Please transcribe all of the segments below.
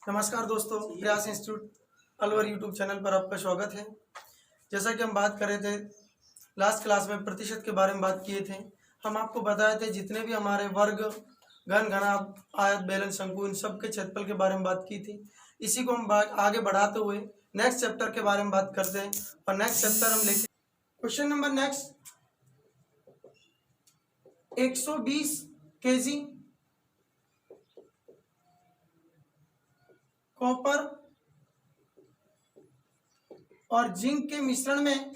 नमस्कार दोस्तों, प्रयास इंस्टीट्यूट अलवर यूट्यूब चैनल पर आपका स्वागत है। जैसा कि हम बात कर रहे थे लास्ट क्लास में प्रतिशत के बारे में बात किए थे। हम आपको बताए थे जितने भी हमारे वर्ग, घन, घनाभ, आयत, बेलन, शंकु इन सब के क्षेत्रफल के बारे में बात की थी। इसी को हम आगे बढ़ाते हुए नेक्स्ट चैप्टर के बारे में बात करते हैं। और नेक्स्ट चैप्टर हम लेते question number next 120 kg copper और जिंक के मिश्रण में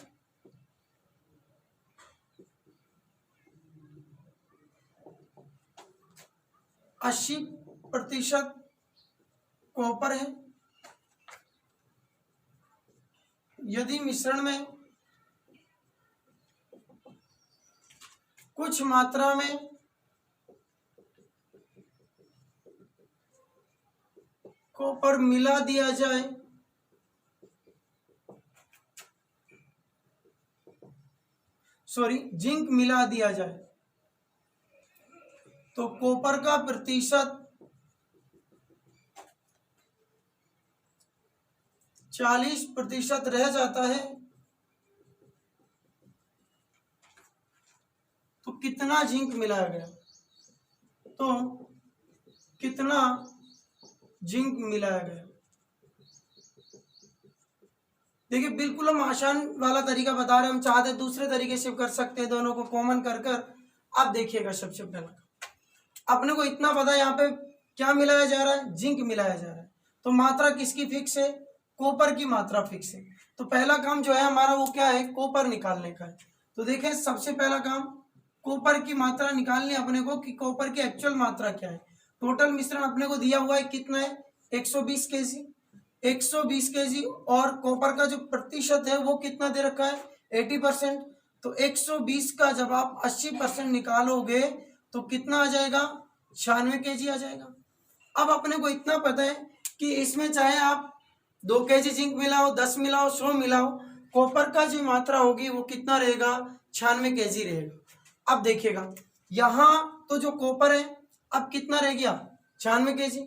80% कॉपर है। यदि मिश्रण में कुछ मात्रा में कॉपर मिला दिया जाए जिंक मिला दिया जाए तो कॉपर का प्रतिशत 40% रह जाता है। तो कितना जिंक मिलाया गया? तो कितना जिंक मिलाया गया? देखिए, बिल्कुल हम आसान वाला तरीका बता रहे हैं। हम चाहते दूसरे तरीके से कर सकते हैं, दोनों को कॉमन कर कर। आप देखिएगा, सबसे पहला अपने को इतना पता है यहाँ पे क्या मिलाया जा रहा है, जिंक मिलाया जा रहा है। तो मात्रा किसकी फिक्स है? कॉपर की मात्रा फिक्स है। तो पहला काम जो है हमारा वो क्या है? कॉपर निकालने का है। तो देखें, सबसे पहला काम कॉपर की मात्रा निकालनी अपने को कि कॉपर की एक्चुअल मात्रा क्या है। टोटल मिश्रण अपने को दिया हुआ है कितना है? 120 kg। 120 kg और कॉपर का जो प्रतिशत है वो कितना दे रखा है? 80%। तो 120 का जब आप 80% निकालोगे तो कितना आ जाएगा? 96 kg आ जाएगा। अब अपने को इतना पता है कि इसमें चाहे आप 2 kg जिंक मिलाओ, 10 मिलाओ, 100 मिलाओ, कॉपर का जो मात्रा होगी वो कितना रहेगा? 96 kg रहेगा। अब देखिएगा, यहाँ तो जो कॉपर है अब कितना रह गया? 96 kg।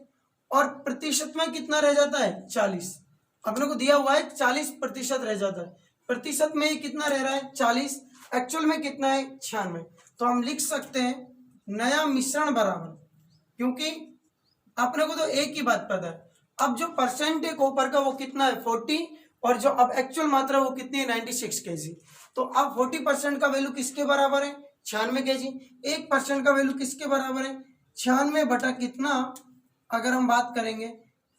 और प्रतिशत में कितना रह जाता है? 40। अपने को दिया हुआ है 40% रह जाता है। प्रतिशत में कितना रह रहा है? 40। एक्चुअल में कितना है? 96। तो हम लिख सकते हैं नया मिश्रण बराबर, क्योंकि अपने को तो एक ही बात पता है। अब जो परसेंट है कॉपर का वो कितना है? 40। और जो अब एक्चुअल मात्रा वो कितनी है? 96 kg। तो अब 40% का वैल्यू किसके बराबर है? 96 kg। 1% का वैल्यू किसके बराबर है? 96 बटा कितना? अगर हम बात करेंगे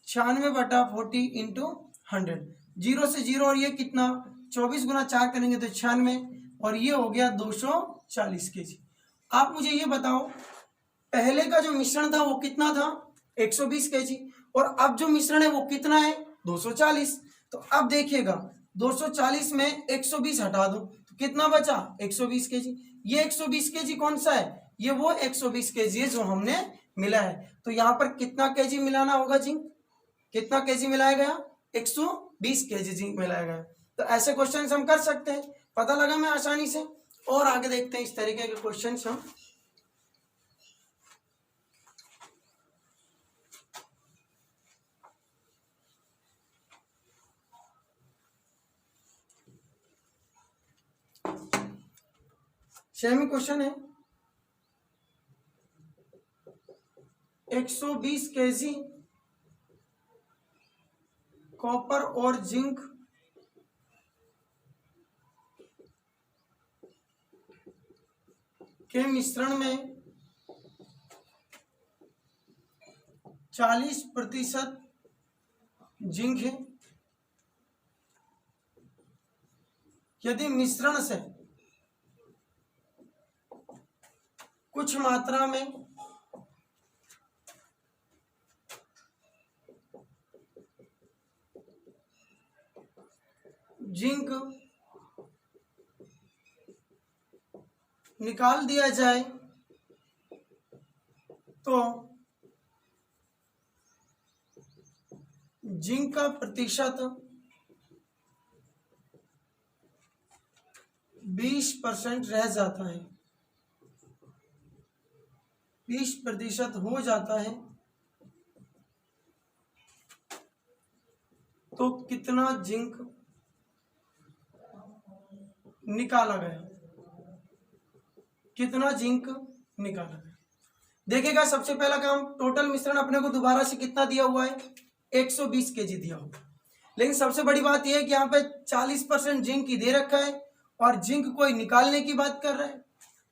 96 बटा 40 इंटू 100, 0 से 0 और ये कितना? 24 गुना 4 करेंगे तो 96 और ये हो गया 240 kg। आप मुझे ये बताओ, पहले का जो मिश्रण था वो कितना था? 120 kg। और अब जो मिश्रण है वो कितना है? 240। तो अब देखिएगा, 240 में 120 हटा दो तो कितना बचा? 120 kg। ये 120 kg कौन सा है? ये वो 120 kg है जो हमने मिला है। तो यहाँ पर कितना kg मिलाना होगा जिंक? कितना kg मिलाया गया? 120 kg जिंक मिलाया गया। तो ऐसे क्वेश्चन हम कर सकते हैं, पता लगा मैं आसानी से। और आगे देखते हैं इस तरीके के क्वेश्चन हम। सेमी क्वेश्चन है, 120 kg कॉपर और जिंक के मिश्रण में 40% जिंक है। यदि मिश्रण से कुछ मात्रा में जिंक निकाल दिया जाए तो जिंक का प्रतिशत 20% रह जाता है, 20% हो जाता है। तो कितना जिंक निकाला गया, कितना जिंक निकाला गया। देखिएगा सबसे पहला काम, टोटल मिश्रण अपने को दोबारा से कितना दिया हुआ है, 120 केजी दिया हुआ। लेकिन सबसे बड़ी बात यह है कि यहाँ पे 40% जिंक ही दे रखा है और जिंक कोई निकालने की बात कर रहा है।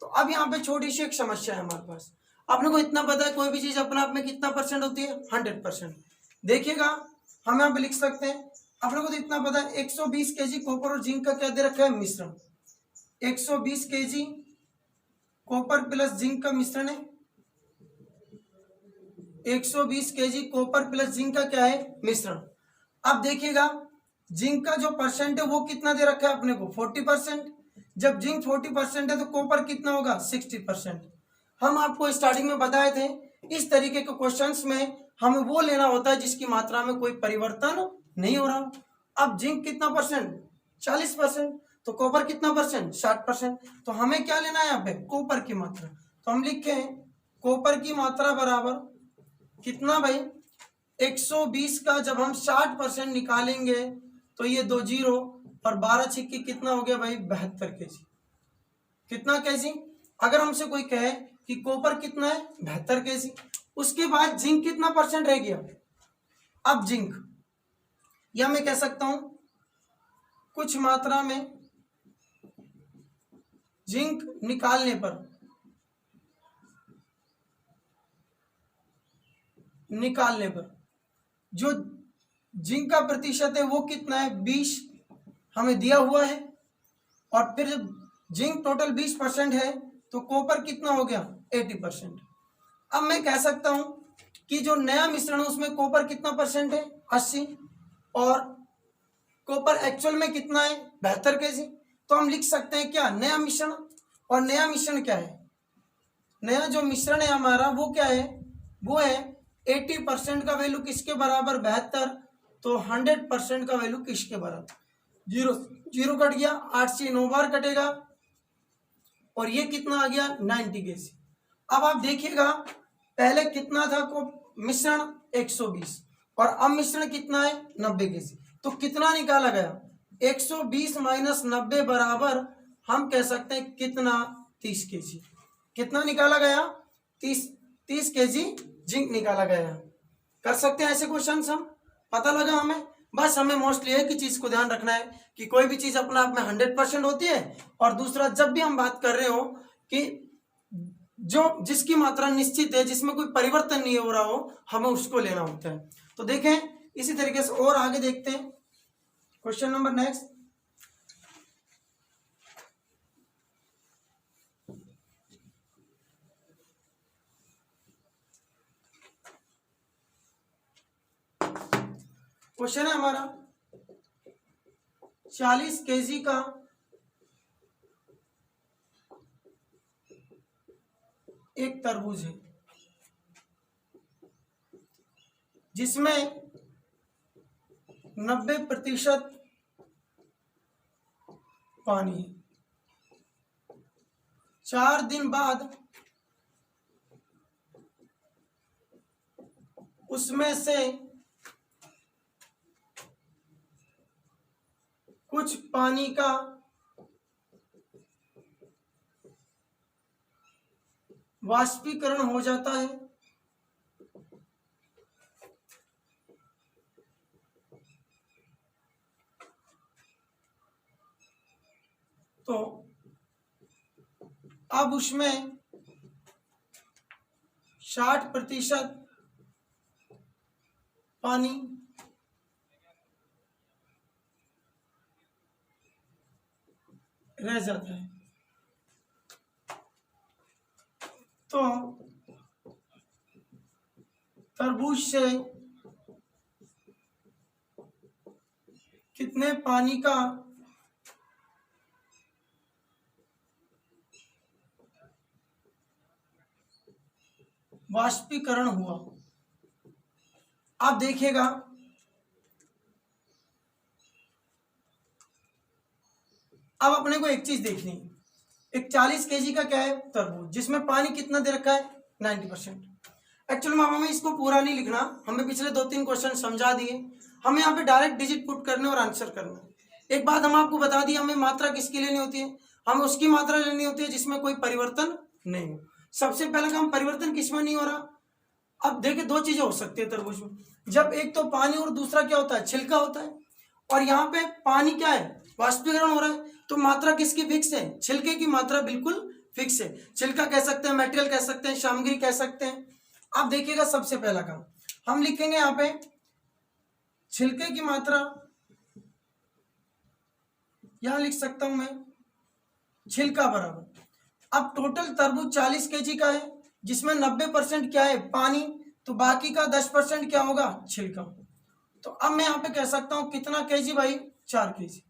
तो अब यहाँ पे छोटी सी एक समस्या है हमारे पास। अपने को इतना पता है कोई भी चीज अपने आप में कितना परसेंट होती है, 100%। देखिएगा हम यहाँ पे लिख सकते हैं, अपने को तो इतना पता है 120 केजी कॉपर और जिंक का क्या दे रखा है, मिश्रण। 120 केजी कॉपर प्लस जिंक का मिश्रण है। 120 केजी कॉपर प्लस जिंक का क्या है, मिश्रण। अब देखिएगा जिंक का जो परसेंट है वो कितना दे रखा है अपने को, 40%। जब जिंक 40% है तो कॉपर कितना होगा, 60%। हम आपको स्टार्टिंग में बताए थे इस तरीके के क्वेश्चंस में हमें वो लेना होता है जिसकी मात्रा में कोई परिवर्तन नहीं हो रहा। अब जिंक कितना परसेंट, 40%, तो कॉपर कितना परसेंट, 60%। तो हमें क्या लेना है यहाँ पे, कॉपर की मात्रा। तो हम लिखे कॉपर की मात्रा बराबर कितना भाई, 120 का जब हम 60% निकालेंगे तो ये 2 जीरो और 12 छिक्के कितना हो गया भाई, 72 केजी। कितना केजी, अगर हमसे कोई कहे कि कॉपर कितना है, 72 केजी। उसके बाद जिंक कितना परसेंट रह गया। अब जिंक या मैं कह सकता हूं कुछ मात्रा में जिंक निकालने पर जो जिंक का प्रतिशत है वो कितना है, 20 हमें दिया हुआ है। और फिर जब जिंक टोटल 20% है तो कॉपर कितना हो गया, 80%। अब मैं कह सकता हूं कि जो नया मिश्रण है उसमें कॉपर कितना परसेंट है, 80, और कॉपर एक्चुअल में कितना है, 72 केजी। तो हम लिख सकते हैं क्या, नया मिश्रण। और नया मिश्रण क्या है, नया जो मिश्रण है हमारा वो क्या है, वो है 80% का वैल्यू किसके बराबर, 72। तो 100% का वैल्यू किसके बराबर, जीरो जीरो कट गया, 8 से 9 बार कटेगा और ये कितना आ गया, 90 केजी। अब आप देखिएगा पहले कितना था को मिश्रण 120 और अब मिश्रण कितना है, 90 केजी। तो कितना निकाला गया, 120 माइनस 90 बराबर हम कह सकते हैं कितना, 30 केजी। कितना निकाला गया, 30 केजी जिंक निकाला गया। कर सकते हैं ऐसे क्वेश्चन हम, पता लगा हमें। बस हमें मोस्टली एक ही चीज को ध्यान रखना है कि कोई भी चीज अपने आप में 100% होती है, और दूसरा जब भी हम बात कर रहे हो कि जो जिसकी मात्रा निश्चित है, जिसमें कोई परिवर्तन नहीं हो रहा हो, हमें उसको लेना होता है। तो देखें इसी तरीके से और आगे देखते हैं क्वेश्चन नंबर नेक्स्ट। क्वेश्चन है हमारा 40 केजी का एक तरबूज है जिसमें 90% पानी है। 4 दिन बाद उसमें से कुछ पानी का वाष्पीकरण हो जाता है तो अब उसमें 60% पानी रह जाता है। तो तरबूज से कितने पानी का वाष्पीकरण हुआ। आप देखिएगा अब अपने को एक चीज देखनी है, एक 40 केजी का क्या है तरबूज, जिसमें पानी कितना दे रखा है, 90%। एक्चुअली में हमें इसको पूरा नहीं लिखना, हमें पिछले 2-3 क्वेश्चन समझा दिए। हमें यहाँ पे डायरेक्ट डिजिट पुट करने और आंसर करना है। एक बात हम आपको बता दी, हमें मात्रा किसकी लेनी होती है, हमें उसकी मात्रा लेनी होती है जिसमें कोई परिवर्तन नहीं हो। सबसे पहला काम, परिवर्तन किसमें नहीं हो रहा। अब देखिए दो चीजें हो सकती है तरबूज में, जब एक तो पानी और दूसरा क्या होता है, छिलका होता है। और यहाँ पे पानी क्या है, वाष्पीकरण हो रहा है, तो मात्रा किसकी फिक्स है, छिलके की मात्रा बिल्कुल फिक्स है। छिलका कह सकते हैं, मटेरियल कह सकते हैं, सामग्री कह सकते हैं। अब देखिएगा सबसे पहला काम हम लिखेंगे यहाँ पे छिलके की मात्रा, यहां लिख सकता हूं मैं छिलका बराबर। अब टोटल तरबूज 40 केजी का है, जिसमें 90% क्या है, पानी, तो बाकी का 10% क्या होगा, छिलका। तो अब मैं यहाँ पे कह सकता हूं कितना केजी भाई, 4 केजी।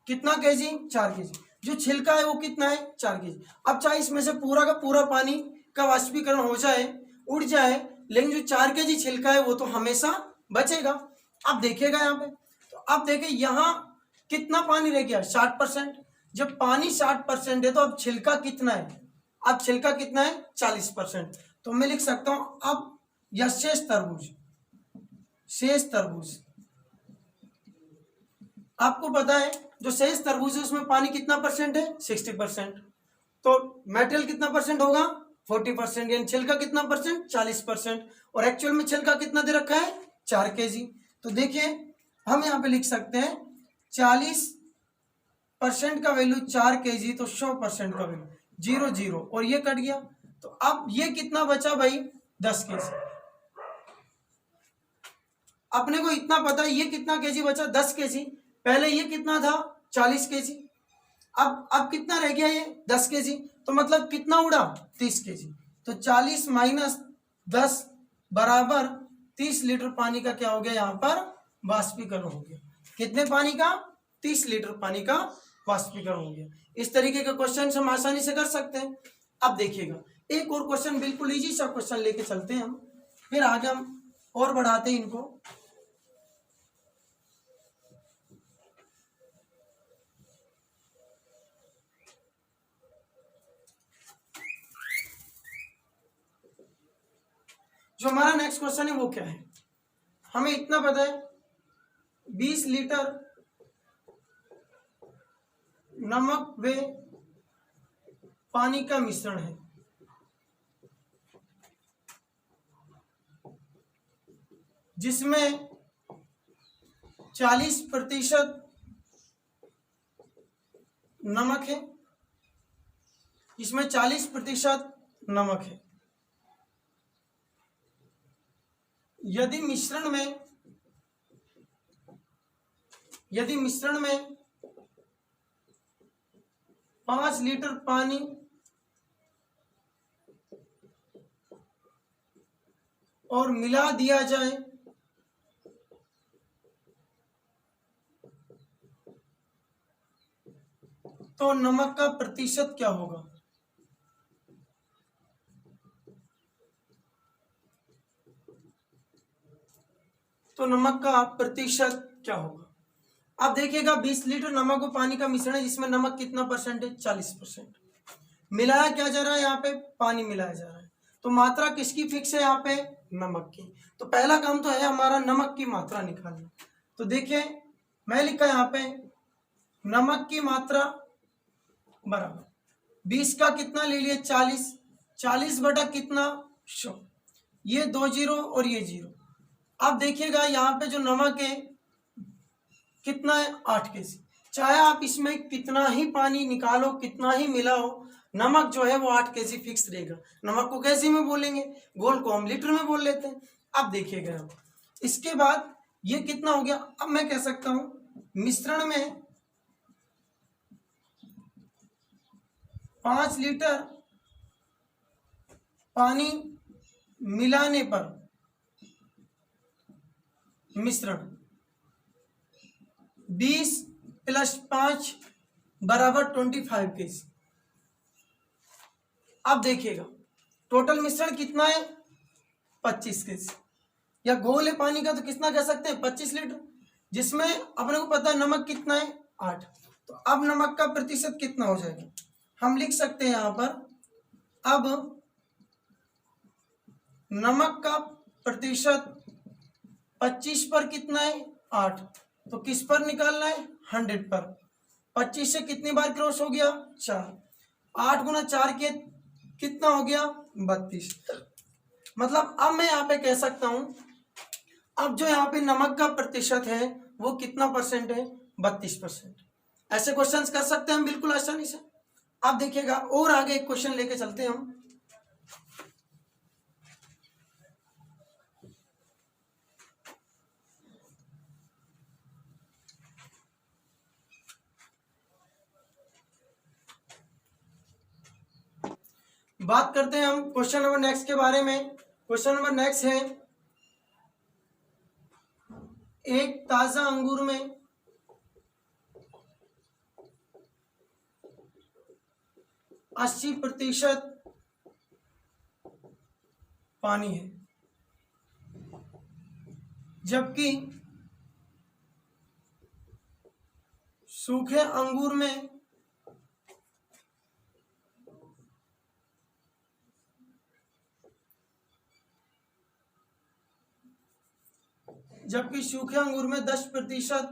कितना केजी, 4 केजी। जो छिलका है वो कितना है, 4 केजी। अब चाहे इसमें से पूरा का पूरा पानी का वाष्पीकरण हो जाए, उड़ जाए, लेकिन जो 4 केजी छिलका है वो तो हमेशा बचेगा। अब देखिएगा यहाँ पे, तो अब देखिए यहाँ कितना पानी रह गया, 60%। जब पानी 60% है तो अब छिलका कितना है, अब छिलका कितना है, 40%। तो मैं लिख सकता हूं अब यह शेष तरबूज, शेष तरबूज, आपको पता है जो शेष तरबूज है उसमें पानी कितना परसेंट है, 60%। तो मेटेरियल कितना परसेंट होगा, 40%, यानी छिलका कितना परसेंट, 40%। और एक्चुअल में छिलका कितना दे रखा है, 4 केजी। तो देखिए हम यहाँ पे लिख सकते हैं 40% का वैल्यू 4 केजी, तो 100% का वैल्यू 0 0, और ये कट गया। तो अब ये कितना बचा भाई, 10 केजी। अपने को इतना पता है ये कितना केजी बचा, 10 केजी। पहले ये कितना था, 40 केजी। अब कितना रह गया, ये 10 केजी। तो मतलब कितना उड़ा, 30 केजी। तो 40 माइनस 10 बराबर 30 लीटर पानी का क्या हो गया, यहाँ पर वाष्पीकरण हो गया। कितने पानी का, 30 लीटर पानी का वाष्पीकरण हो गया। इस तरीके के क्वेश्चन हम आसानी से कर सकते हैं। अब देखिएगा एक और क्वेश्चन, बिल्कुल इजी सा क्वेश्चन लेके चलते हैं हम, फिर आगे हम और बढ़ाते हैं इनको। जो हमारा नेक्स्ट क्वेश्चन है वो क्या है, हमें इतना पता है 20 लीटर नमक व पानी का मिश्रण है, जिसमें 40% नमक है, इसमें 40% नमक है। यदि मिश्रण में 5 लीटर पानी और मिला दिया जाए तो नमक का प्रतिशत क्या होगा। तो नमक का प्रतिशत क्या होगा। अब देखिएगा 20 लीटर नमक और पानी का मिश्रण है, जिसमें नमक कितना परसेंट है, 40%। मिलाया क्या जा रहा है, यहाँ पे पानी मिलाया जा रहा है। तो मात्रा किसकी फिक्स है, यहाँ पे नमक की। तो पहला काम तो है हमारा नमक की मात्रा निकालना। तो देखिए मैं लिखा यहाँ पे नमक की मात्रा बराबर 20 का कितना ले लिए, 40 बटा कितना, 100। ये 2 जीरो और ये 0। अब देखिएगा यहाँ पे जो नमक है कितना है, 8 केजी। चाहे आप इसमें कितना ही पानी निकालो, कितना ही मिलाओ, नमक जो है वो 8 केजी फिक्स रहेगा। नमक को कैसे में बोलेंगे, गोल को हम लीटर में बोल लेते हैं। अब देखिएगा इसके बाद ये कितना हो गया। अब मैं कह सकता हूं मिश्रण में 5 लीटर पानी मिलाने पर मिश्रण 20 + 5 बराबर 25 केजी। अब देखिएगा टोटल मिश्रण कितना है, 25 केजी। या घोल है पानी का तो कितना कह सकते हैं, 25 लीटर, जिसमें अपने को पता है नमक कितना है, 8। तो अब नमक का प्रतिशत कितना हो जाएगा, हम लिख सकते हैं यहां पर, अब नमक का प्रतिशत 25 पर कितना है 8, तो किस पर निकालना है 100 पर। 25 से कितनी बार क्रॉस हो गया 4, 8 गुना 4 के कितना हो गया 32। मतलब अब मैं यहाँ पे कह सकता हूं, अब जो यहाँ पे नमक का प्रतिशत है वो कितना परसेंट है 32%। ऐसे क्वेश्चंस कर सकते हैं हम बिल्कुल आसानी से। आप देखिएगा और आगे एक क्वेश्चन लेके चलते हैं हम। बात करते हैं हम क्वेश्चन नंबर नेक्स्ट के बारे में। क्वेश्चन नंबर नेक्स्ट है, एक ताजा अंगूर में 80% पानी है, जबकि सूखे अंगूर में जबकि सूखे अंगूर में 10%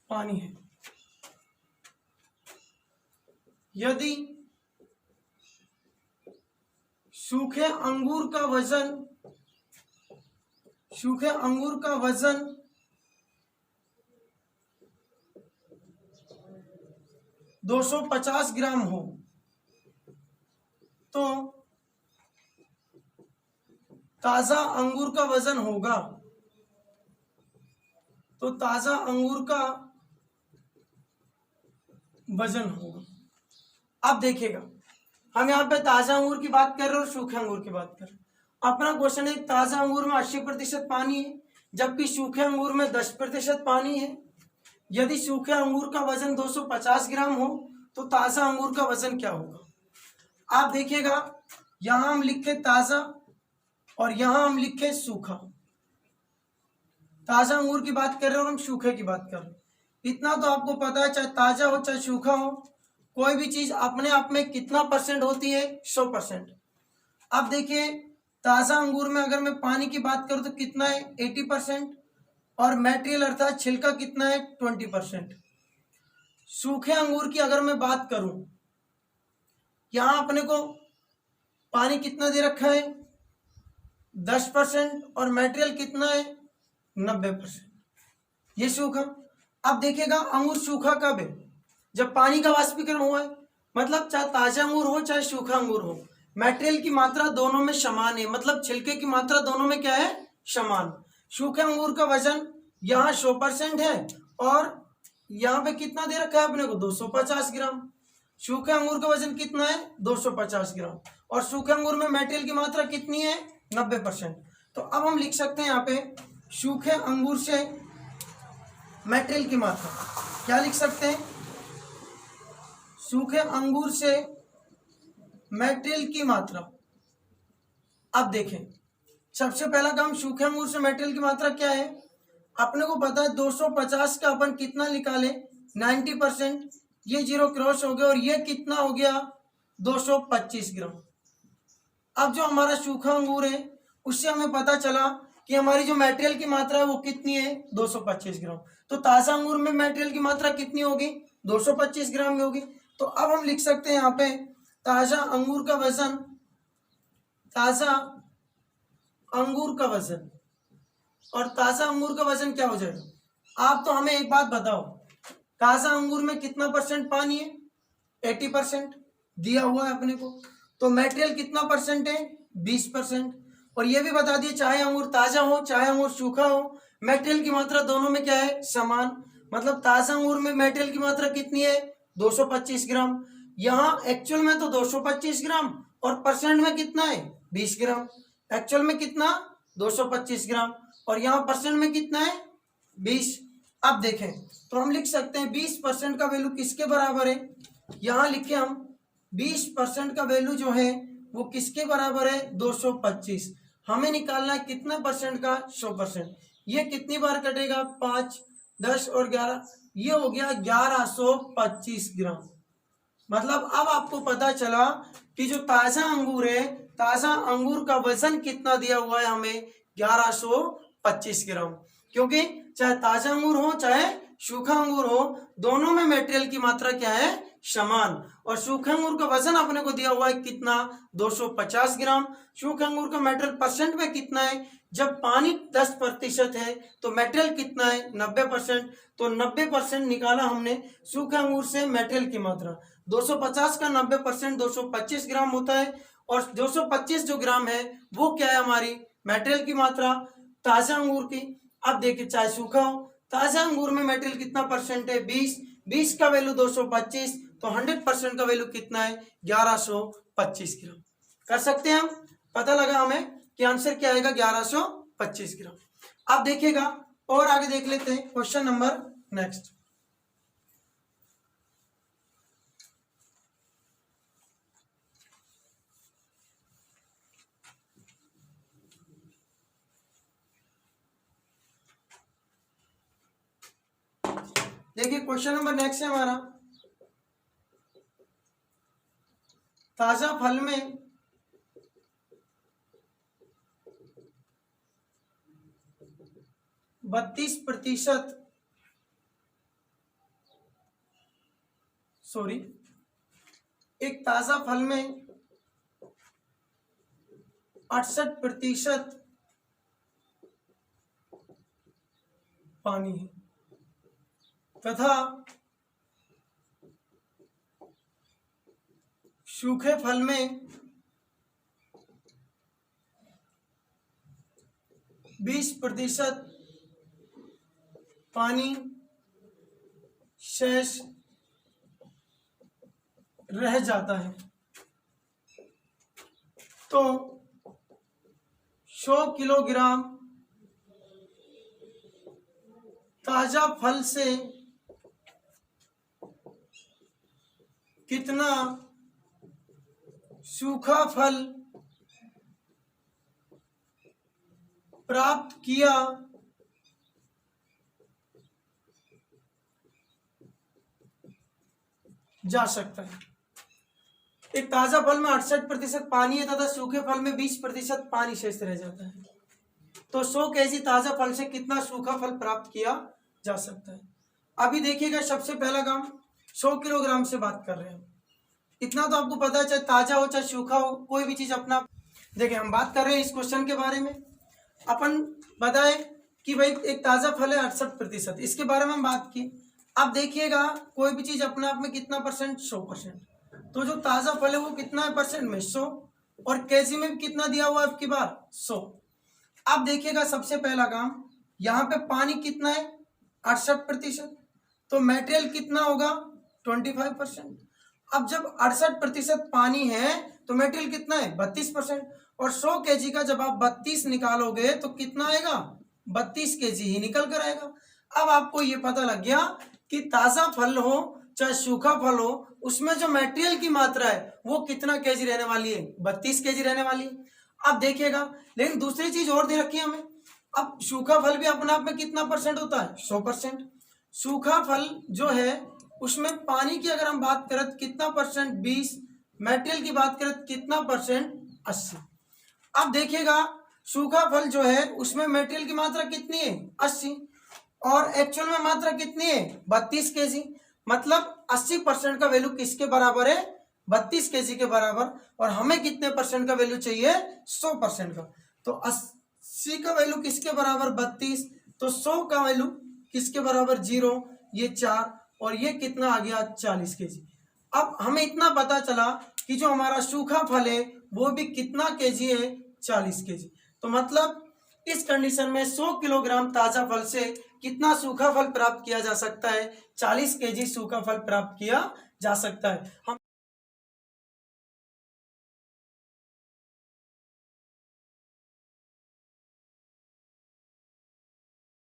पानी है। यदि सूखे अंगूर का वजन 250 ग्राम हो, तो ताजा अंगूर का वजन होगा, अब देखिएगा हम यहाँ पे ताजा अंगूर की बात कर रहे हैं और सूखे अंगूर की बात कर रहे हैं। अपना क्वेश्चन है ताजा अंगूर में 80% पानी है, जबकि सूखे अंगूर में 10% पानी है। यदि सूखे अंगूर का वजन 250 ग्राम हो तो ताजा अंगूर का वजन क्या होगा। आप देखिएगा यहाँ हम लिखे ताजा और यहाँ हम लिखे सूखा। ताजा अंगूर की बात कर रहे हैं और हम सूखे की बात कर रहे हैं। इतना तो आपको पता है, चाहे ताजा हो चाहे सूखा हो, कोई भी चीज अपने आप में कितना परसेंट होती है 100%। अब देखिए ताजा अंगूर में अगर मैं पानी की बात करूं तो कितना है 80%, और मटेरियल अर्थात छिलका कितना है 20%। सूखे अंगूर की अगर मैं बात करूं, यहां अपने को पानी कितना दे रखा है 10% और मटेरियल कितना है 90%, ये सूखा। अब देखिएगा अंगूर सूखा कब है, जब पानी का वाष्पीकरण हुआ है। मतलब चाहे ताजा अंगूर हो चाहे सूखा अंगूर हो, मटेरियल की मात्रा दोनों में समान है, मतलब छिलके की मात्रा दोनों में क्या है समान। सूखे अंगूर का वजन यहाँ 100% है और यहाँ पे कितना दे रखा है अपने को 250 ग्राम। सूखे अंगूर का वजन कितना है 250 ग्राम और सूखे अंगूर में मटेरियल की मात्रा कितनी है 90%। तो अब हम लिख सकते हैं यहाँ पे सूखे अंगूर से मटेरियल की मात्रा क्या लिख सकते हैं, सूखे अंगूर से मटेरियल की मात्रा। अब देखें सबसे पहला काम, सूखे अंगूर से मटेरियल की मात्रा क्या है, अपने को पता है 250 का अपन कितना निकाले 90%, ये जीरो क्रॉस हो गया और ये कितना हो गया 225 ग्राम। अब जो हमारा सूखा अंगूर है उससे हमें पता चला कि हमारी जो मटेरियल की मात्रा है वो कितनी है 225 ग्राम। तो ताजा अंगूर में मटेरियल की मात्रा कितनी होगी 225 ग्राम में होगी। तो अब हम लिख सकते हैं यहाँ पे ताजा अंगूर का वजन और ताजा अंगूर का वजन क्या हो जाएगा। आप तो हमें एक बात बताओ, ताजा अंगूर में कितना परसेंट पानी है 80% दिया हुआ है अपने को, तो मटेरियल कितना परसेंट है 20%। और ये भी बता दिए चाहे अंगूर ताजा हो चाहे अंगूर सूखा हो, मटेरियल की मात्रा दोनों में क्या है समान। मतलब ताजा अंगूर में मटेरियल की मात्रा कितनी है 225 ग्राम, यहाँ एक्चुअल में तो 225 ग्राम और परसेंट में कितना है 20 ग्राम। एक्चुअल में कितना 225 ग्राम और यहाँ परसेंट में कितना है 20। अब देखें तो हम लिख सकते हैं 20% का वैल्यू किसके बराबर है, यहाँ लिखे हम 20% का वैल्यू जो है वो किसके बराबर है 225। हमें निकालना है कितना परसेंट का 100%। ये कितनी बार कटेगा 5, 10 और 11, ये हो गया 1125 ग्राम। मतलब अब आपको पता चला कि जो ताजा अंगूर है, ताजा अंगूर का वजन कितना दिया हुआ है हमें, 1125 ग्राम। क्योंकि चाहे ताजा अंगूर हो चाहे सूखा अंगूर हो, दोनों में मटेरियल की मात्रा क्या है, समान। और सूखे अंगूर का वजन अपने को दिया हुआ है कितना, 250 ग्राम। सूखे अंगूर का मटेरियल परसेंट में कितना है, जब पानी 10% है तो मटेरियल कितना है, 90%। तो 90% निकाला हमने सूखे अंगूर से मटेरियल की मात्रा। 250 का 90% 225 ग्राम होता है, और 225 जो ग्राम है वो क्या है, हमारी मटेरियल की मात्रा ताजा अंगूर की। अब देखिए चाहे सूखा हो, ताजा अंगूर में मटेरियल कितना परसेंट है, 20 का वैल्यू 225, तो 100% का वैल्यू कितना है, 1125 ग्राम। कर सकते हैं हम, पता लगा हमें कि आंसर क्या आएगा, 1125 ग्राम। अब देखिएगा और आगे देख लेते हैं क्वेश्चन नंबर नेक्स्ट। देखिए क्वेश्चन नंबर नेक्स्ट है हमारा, ताजा फल में 32%, सॉरी, एक ताजा फल में 68% पानी है तथा सूखे फल में 20% पानी शेष रह जाता है। तो 100 किलोग्राम ताजा फल से कितना सूखा फल प्राप्त किया जा सकता है। एक ताजा फल में 68% पानी है तथा सूखे फल में 20% पानी शेष रह जाता है। तो 100 केजी ताजा फल से कितना सूखा फल प्राप्त किया जा सकता है। अभी देखिएगा, सबसे पहला काम 100 किलोग्राम से बात कर रहे हैं। इतना तो आपको पता है, चाहे ताजा हो चाहे सूखा हो, कोई भी चीज अपना। देखिए हम बात कर रहे हैं इस क्वेश्चन के बारे में। अपन बताए कि भाई एक ताजा फल है 68%, इसके बारे में हम बात की। अब देखिएगा कोई भी चीज अपने आप में कितना परसेंट, 100%। तो जो ताजा फल है वो कितना है परसेंट में, 100, और केजी में कितना दिया हुआ है आपकी बार, 100। अब देखिएगा सबसे पहला काम, यहाँ पे पानी कितना है, 68%, तो मटेरियल कितना होगा, 25%। अब जब 68% पानी है तो मटेरियल कितना है, 32%। और 100 केजी का जब आप 32 निकालोगे तो कितना आएगा, 32 केजी ही निकल कर आएगा। अब आपको ये पता लग गया कि ताजा फल हो चाहे सूखा फल हो, उसमें जो मटेरियल की मात्रा है वो कितना केजी रहने वाली है, 32 केजी रहने वाली है। अब देखिएगा, लेकिन दूसरी चीज और दे रखी है हमें। अब सूखा फल भी अपने आप में कितना परसेंट होता है, 100%। सूखा फल जो है उसमें पानी की अगर हम बात करें तो कितना परसेंट, 20। मटेरियल की बात करें तो कितना परसेंट, 80। अब देखिएगा सूखा फल जो है उसमें मटेरियल की मात्रा कितनी है, 80, और एक्चुअल में मात्रा कितनी है, 32 केजी। मतलब 80% का वैल्यू किसके बराबर है, 32 केजी के बराबर। और हमें कितने परसेंट का वैल्यू चाहिए, 100% का। तो 80 का वैल्यू किसके बराबर, 32। तो 100 का वैल्यू किसके बराबर, 0, ये 4, और ये कितना आ गया, 40 केजी। अब हमें इतना पता चला कि जो हमारा सूखा फल है वो भी कितना केजी है, 40 केजी। तो मतलब इस कंडीशन में 100 किलोग्राम ताजा फल से कितना सूखा फल प्राप्त किया जा सकता है, 40 केजी सूखा फल प्राप्त किया जा सकता है। हम